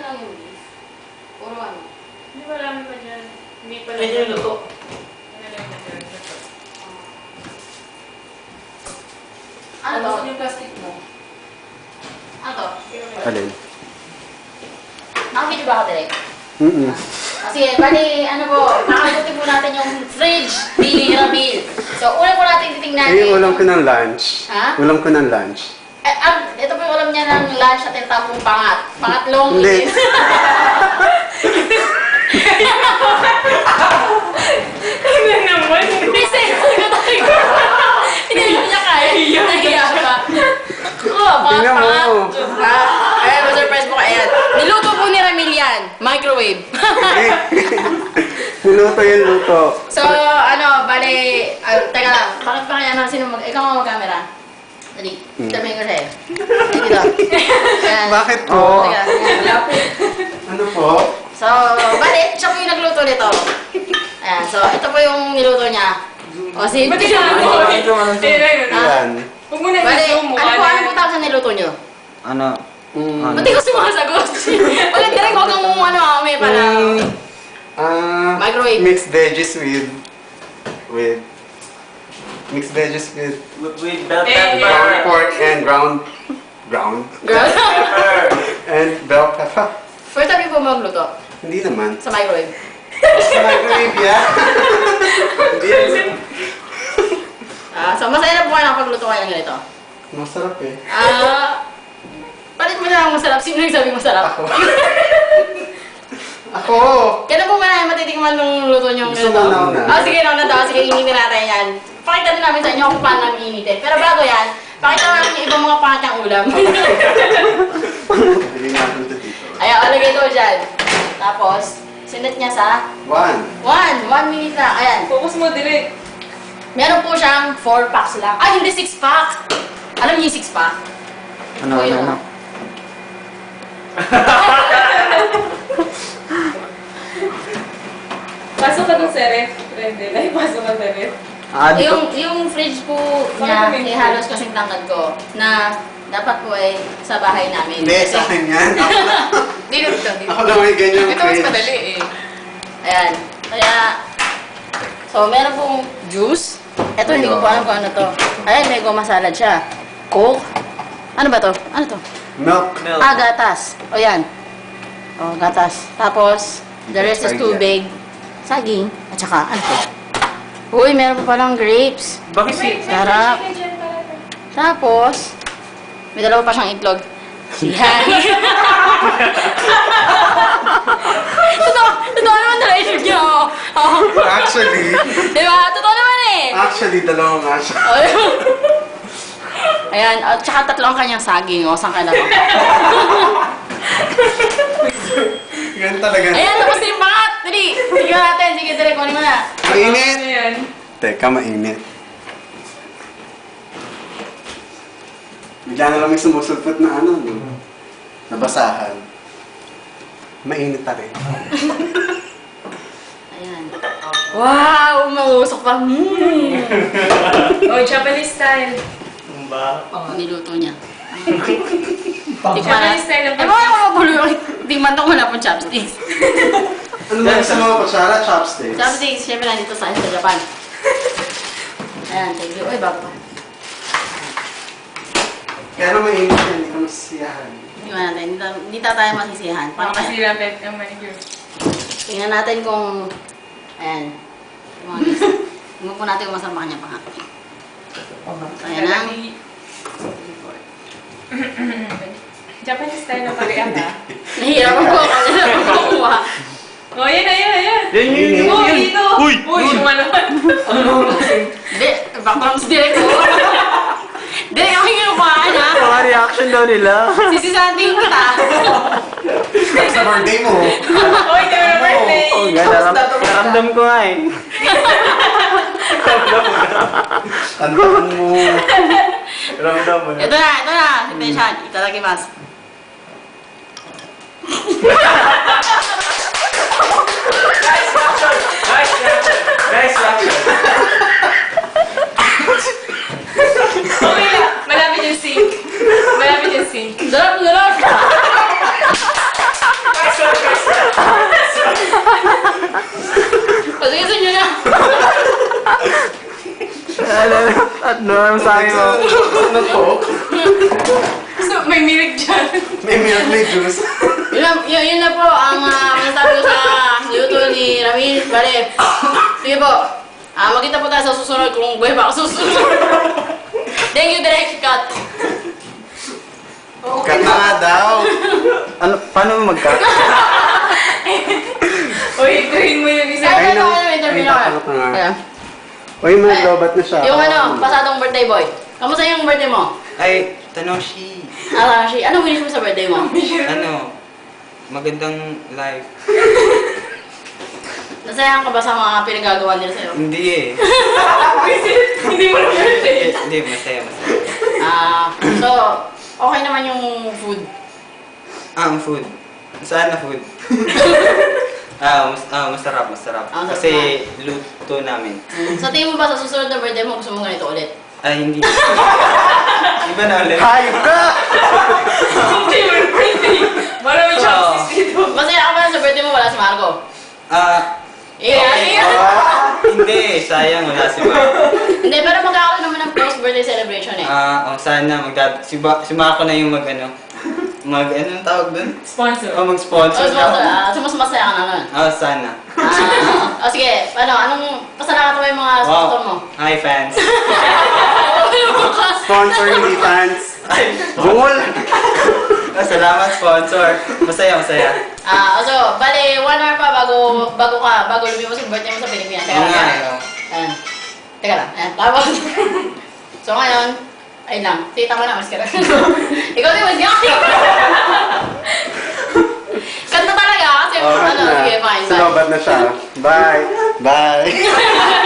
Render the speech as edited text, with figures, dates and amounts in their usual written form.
lang yung beef. Puro ano. Hindi marami pa dyan. Hindi pa Pwede yung luto. Ano lang yung luto? Ano to? Yung plastic mo? Ano to? Alin? Nakabidyo ba ako direct? Sige, bali, ano po, nakabuti po natin yung fridge, Billy Rabil. So, una po natin titingnan. ulam ko ng lunch. Ha? Ulam ko ng lunch. Ito po yung ulam niya ng lunch at tinatawag pong pangatlong Hindi. Ano naman? Kasi, hindi naman niya kaya. Nahiya pa. Oo, Tingnan mo. Ayan, ma-surprise po kayo. Niluto po ni Ramil yan. Microwave. Niluto yung luto. So, ano, bali, teka lang, bakit pa kaya ikaw nga mag-camera? Dali, sabihin ko sa'yo. Dito. Ayan. Bakit po? Teka, wala po. Ano po? So, bali, siya po yung nagluto nito. Ayan, so, ito po yung niluto niya. O, si... Ba't kailangan mo? Yan. Huwag mo na Bali, i-zoom mo. ano po tawag sa niluto niyo? Ano? Ba't di ko sumasagot? Ulit direct, huwag kang may parang... Microwave. Mixed veggies with mixed veggies with With bell Eh, ground pepper. pork and ground Girl? Pepper. and bell pepper. First time yung po magluto Hindi naman. sa microwave. Sa microwave yan. Hindi yan. So, masaya na po kayo nakapagluto kayo ng ganito. Masarap eh. Palit mo na lang masarap. Sino nagsabi masarap? Ako. Ako! Kailan po ba na matitikman nung luto nyo Gusto ganito? mo na. Sige, nauna daw. Sige, initin natin yan. Pakita din namin sa inyo kung paano namin initin. Pero bago yan, pakita namin yung ibang mga pangatyang ulam. Bili natin ito dito. Ayan, alagay ko dyan. Tapos, sinet niya sa 1. 1 minute lang. Ayan. Focus mo direct. Meron po siyang 4 packs lang. Ay, hindi 6 pack! Alam niyo yung 6 pack? Ano? Pasok ka dun sa ref. Rendel. Ay, pasok ka sa ref. Yung fridge po niya, Bakit may halos kasing tangkad ko, na dapat po ay sa bahay namin. Hindi, sa akin yan. Dito. Ako lang may ganyan Ito mas fridge. madali eh. Ayan. Kaya, so meron pong juice. Ito, hindi ko pa alam kung ano to. Ayan, may goma salad siya. Coke. Ano ba to? Ano to? Milk. Gatas. O yan. O, gatas. Tapos, the rest is tubig. Saging. At saka, ano to? Uy, meron pa palang grapes. Bakit si... Sarap. Tapos, may dalawa pa siyang itlog. Yan. Totoo naman talaga itlog niya. Actually, Diba? Totoo naman eh. dalawa nga siya. Ayan, at saka tatlo ang kanyang saging. O, saan ka na? Yan talaga. Ayan, tapos na yung pangat. Dali, sige natin. Sige, dali, kunin mo na. Mainit. Ano yan? Teka, mainit. Bigla na lang may sumusulpot na ano, no? Nabasahan. Mainit pa rin. Ayan. Wow, mangusok pa. Oh, Japanese style. Ba? Niluto niya. Japanese style ng Eh, bakit ako mabulo yung tingman to wala pong chopsticks? Ano ba sa mga kutsara? Chopsticks. Chopsticks, syempre nandito sa Japan. Ayan, thank you. Uy, bago pa. Kaya na mainit yan, hindi ka masisiyahan. Hindi ba natin, hindi tayo masisiyahan. Paano kaya? Kasi lapit ang manicure. Tingnan natin kung... Ayan. Yung mga guys. Tingnan po natin kung masarap ba kanya pa nga. Ayan na. Japanese style ng pag-iat ah. Nahihirapan po ako kanina pagkukuha. Oh, yan. Mainit. Oh, dito! Uy! Uy, sumanon! Hindi, backgrounds direct ko. Direct ako yung kinukuhaan ha. Mga reaction daw nila. Sisisanting kita. Sa birthday mo. Uy, ito na birthday! Oh, naramdam ko nga eh. Tantahan mo. Ramdam mo na. Ito na. Attention, itadakimasu. Nice reaction. Okay lang, malapit yung sink. Darap. Kaya Pasigasin nyo na. At naman sa akin mo. Ano Coke? So, may mirig dyan. May milk, may juice. Yun na po ang masasabi ko sa luto ni Ramil. Bale, sige po. Magkita po tayo sa susunod kung buhay pa ako susunod. Thank you, Direct Cut. Cut na nga daw. Ano, paano mo mag-cut? Uy, gawin mo yung isa. Ay, Ay, no. ano, interview Ay, na tatakot na nga. Ayan. Uy, may lobat na siya. Yung pasadong birthday boy. Kamusta yung birthday mo? Ay, Tanoshi. Anong wish mo sa birthday mo? Ano? Magandang life. Nasayahan ka ba sa mga pinagagawa nila sa'yo? Hindi eh. Hindi mo na birthday. Hindi, masaya. So, okay naman yung food. Ang food. Saan na food? Masarap. Masarap Kasi luto namin. Sa tingin mo ba sa susunod na birthday mo gusto mo ganito ulit? Ay, hindi. Iba na ulit. Hayop ka! Hindi mo na birthday. Maraming chances dito. Masaya ka ba sa birthday mo wala si Marco? Okay. Hindi, sayang wala si Marco. Hindi, pero magkakaroon naman ng post-birthday celebration eh. Sana si Marco na yung anong tawag dun? Sponsor. Mag-sponsor na. So, mas masaya ka na nun. Sana. Sige, anong pasalatan mo yung mga sponsor mo? Hi, fans. Sponsor, hindi fans. Ay, Bungol! salamat, sponsor. Masaya. So, bale, 1 hour pa bago lumibos yung birthday mo sa Pilipinas. Teka Oo nga, lang. Ayan. Teka lang. Ayan. Tapos, so ngayon, ayun lang. Sige, tama na. Mas ka na. Ikaw din, mas ka. Kanta talaga kasi, sige, fine. Sa lobat na siya. Bye! Bye!